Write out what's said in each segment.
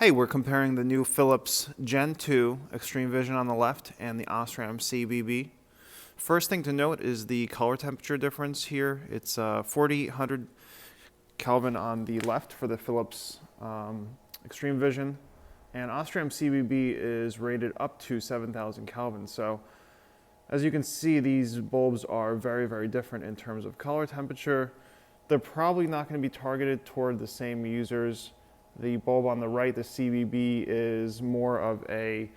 Hey, we're comparing the new Philips Gen 2 Extreme Vision on the left and the Osram CBB. First thing to note is the color temperature difference here. It's 4800 Kelvin on the left for the Philips Extreme Vision, and Osram CBB is rated up to 7000 Kelvin. So as you can see, these bulbs are very, very different in terms of color temperature. They're probably not going to be targeted toward the same users. The bulb on the right, the CBB, is more of a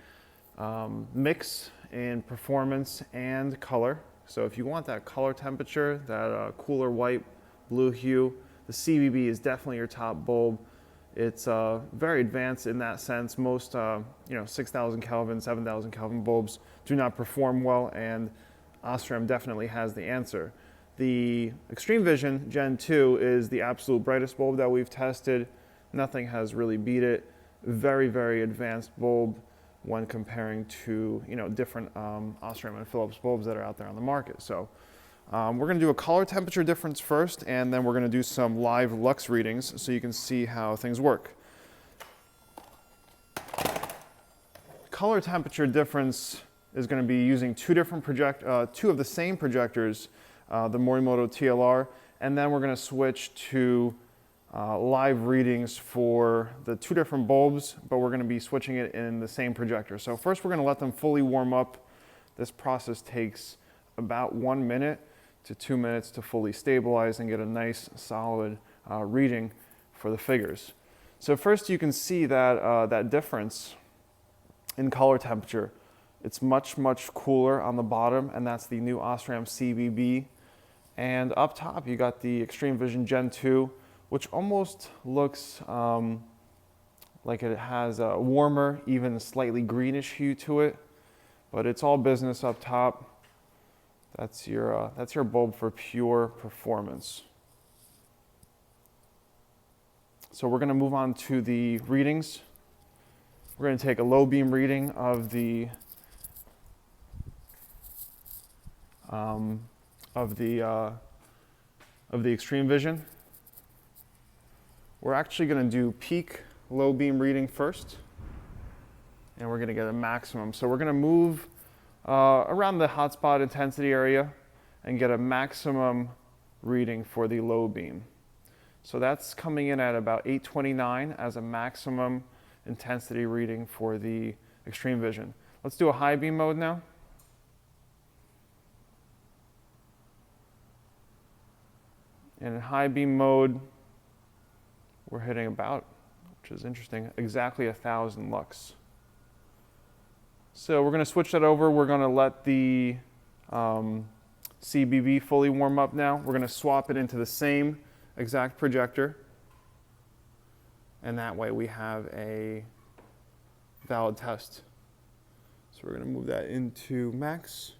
mix in performance and color. So if you want that color temperature, that cooler white, blue hue, the CBB is definitely your top bulb. It's very advanced in that sense. Most 6,000 Kelvin, 7,000 Kelvin bulbs do not perform well, and Osram definitely has the answer. The Extreme Vision Gen 2 is the absolute brightest bulb that we've tested. Nothing has really beat it. Very, very advanced bulb when comparing to different Osram and Philips bulbs that are out there on the market. So we're going to do a color temperature difference first, and then we're going to do some live lux readings so you can see how things work. Color temperature difference is going to be using two of the same projectors, the Morimoto TLR, and then we're going to switch to live readings for the two different bulbs, but we're going to be switching it in the same projector. So first we're going to let them fully warm up. This process takes about 1 minute to 2 minutes to fully stabilize and get a nice solid reading for the figures. So first you can see that that difference in color temperature. It's much, much cooler on the bottom, and that's the new Osram CBB. And up top you got the Extreme Vision Gen 2, which almost looks like it has a warmer, even slightly greenish hue to it, but it's all business up top. That's your bulb for pure performance. So we're going to move on to the readings. We're going to take a low beam reading of the Extreme Vision. We're actually going to do peak low beam reading first, and we're going to get a maximum. So we're going to move around the hotspot intensity area and get a maximum reading for the low beam. So that's coming in at about 829 as a maximum intensity reading for the Extreme Vision. Let's do a high beam mode now. And in high beam mode, we're hitting about, which is interesting, exactly 1000 lux. So we're going to switch that over. We're going to let the CBB fully warm up now. We're going to swap it into the same exact projector. And that way we have a valid test. So we're going to move that into max.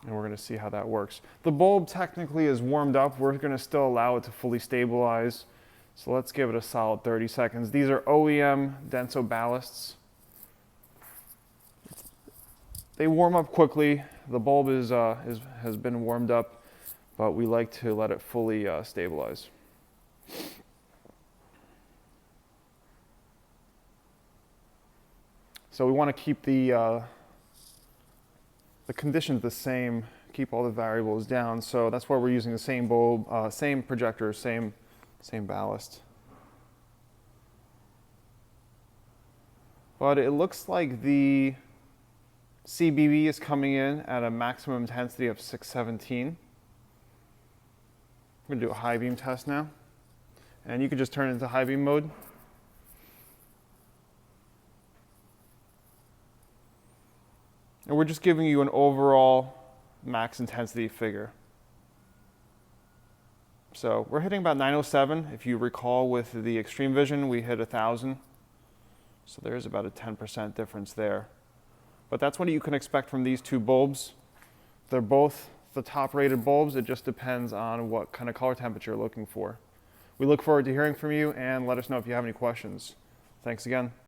And we're going to see how that works. The bulb technically is warmed up. We're going to still allow it to fully stabilize. So let's give it a solid 30 seconds. These are OEM Denso ballasts. They warm up quickly. The bulb has been warmed up, but we like to let it fully stabilize. So we want to keep the conditions the same, keep all the variables down. So that's why we're using the same bulb, same projector, same ballast. But it looks like the CBB is coming in at a maximum intensity of 617. I'm going to do a high beam test now. And you can just turn it into high beam mode. And we're just giving you an overall max intensity figure. So we're hitting about 907. If you recall, with the Extreme Vision, we hit 1000. So there's about a 10% difference there. But that's what you can expect from these two bulbs. They're both the top rated bulbs. It just depends on what kind of color temperature you're looking for. We look forward to hearing from you, and let us know if you have any questions. Thanks again.